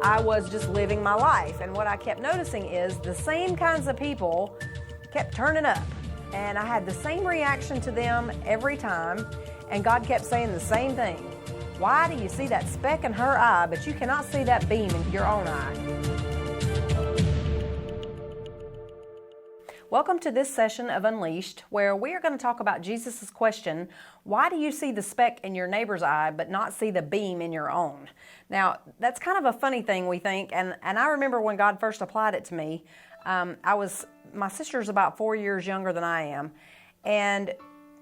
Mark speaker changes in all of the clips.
Speaker 1: I was just living my life. And what I kept noticing is the same kinds of people kept turning up. And I had the same reaction to them every time. And God kept saying the same thing. Why do you see that speck in her eye, but you cannot see that beam in your own eye? Welcome to this session of Unleashed, where we are going to talk about Jesus' question, why do you see the speck in your neighbor's eye but not see the beam in your own? Now, that's kind of a funny thing, we think, and I remember when God first applied it to me, my sister's about 4 years younger than I am, and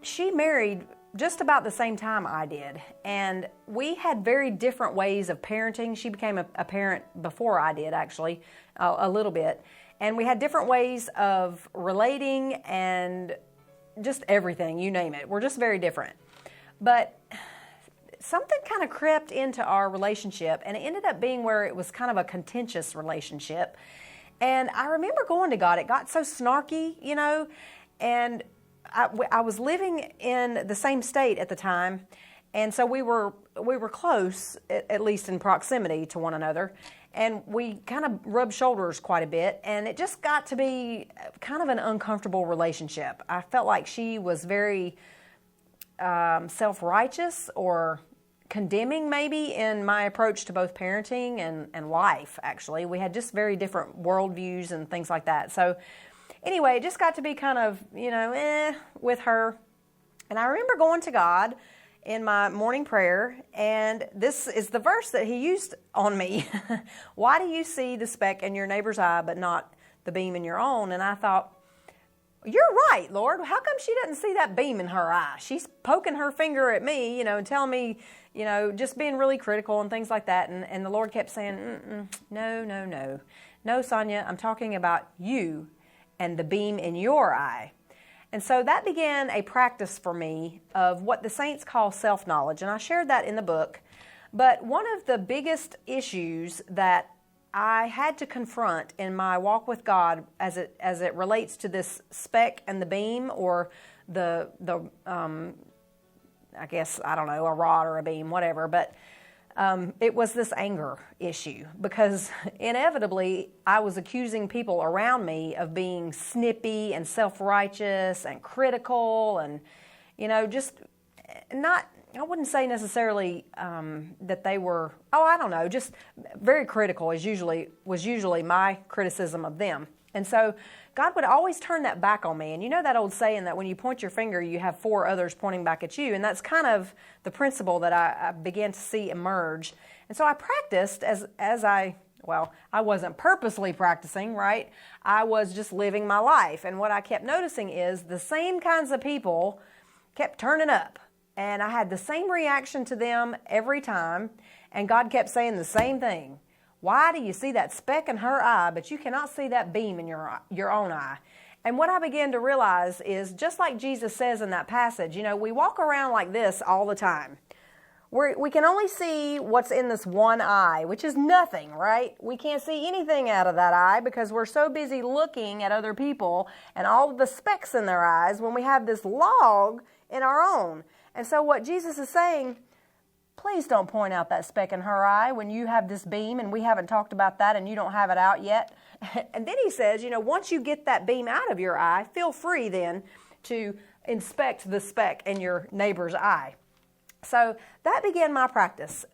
Speaker 1: she married just about the same time I did, and we had very different ways of parenting. She became a parent before I did, actually, a little bit. And we had different ways of relating and just everything, you name it. We're just very different. But something kind of crept into our relationship, and it ended up being where it was kind of a contentious relationship. And I remember going to God. It got so snarky, and I was living in the same state at the time, and so we were close, at least in proximity to one another. And we kind of rubbed shoulders quite a bit, and it just got to be kind of an uncomfortable relationship. I felt like she was very self-righteous or condemning maybe in my approach to both parenting and life, actually. We had just very different worldviews and things like that. So anyway, it just got to be kind of, with her. And I remember going to God in my morning prayer, and this is the verse that he used on me. Why do you see the speck in your neighbor's eye but not the beam in your own? And I thought, you're right, Lord. How come she doesn't see that beam in her eye? She's poking her finger at me, and telling me, just being really critical and things like that. And the Lord kept saying, no, Sonja, I'm talking about you and the beam in your eye. And so that began a practice for me of what the saints call self-knowledge, and I shared that in the book. But one of the biggest issues that I had to confront in my walk with God as it relates to this speck and the beam, or the I guess, I don't know, a rod or a beam, whatever, but it was this anger issue, because inevitably I was accusing people around me of being snippy and self-righteous and critical and, just not, I wouldn't say necessarily that they were, just very critical was usually my criticism of them. And so God would always turn that back on me. And you know that old saying that when you point your finger, you have 4 others pointing back at you. And that's kind of the principle that I began to see emerge. And so I practiced I wasn't purposely practicing, right? I was just living my life. And what I kept noticing is the same kinds of people kept turning up. And I had the same reaction to them every time. And God kept saying the same thing. Why do you see that speck in her eye, but you cannot see that beam in your own eye? And what I began to realize is, just like Jesus says in that passage, we walk around like this all the time. We can only see what's in this one eye, which is nothing, right? We can't see anything out of that eye because we're so busy looking at other people and all of the specks in their eyes when we have this log in our own. And so what Jesus is saying, please don't point out that speck in her eye when you have this beam, and we haven't talked about that and you don't have it out yet. And then he says, once you get that beam out of your eye, feel free then to inspect the speck in your neighbor's eye. So that began my practice.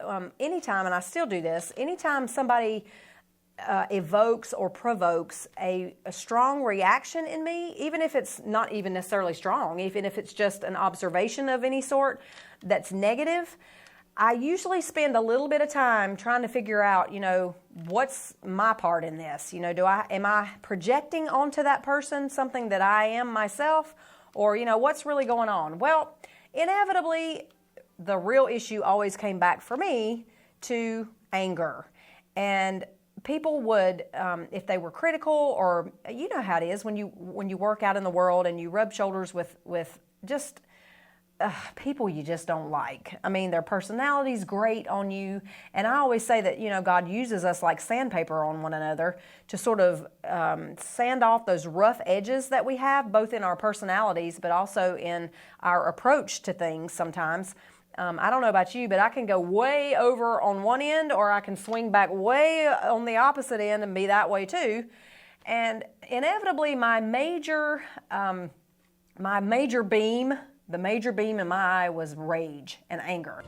Speaker 1: Anytime, and I still do this, anytime somebody evokes or provokes a strong reaction in me, even if it's not even necessarily strong, even if it's just an observation of any sort that's negative, I usually spend a little bit of time trying to figure out, what's my part in this? Am I projecting onto that person something that I am myself? Or, what's really going on? Well, inevitably, the real issue always came back for me to anger. And people would, if they were critical, or you know how it is when you work out in the world and you rub shoulders with just people you just don't like. I mean, their personality's great on you. And I always say that, God uses us like sandpaper on one another to sort of sand off those rough edges that we have, both in our personalities, but also in our approach to things sometimes. I don't know about you, but I can go way over on one end, or I can swing back way on the opposite end and be that way too. And inevitably, my major beam, the major beam in my eye was rage and anger.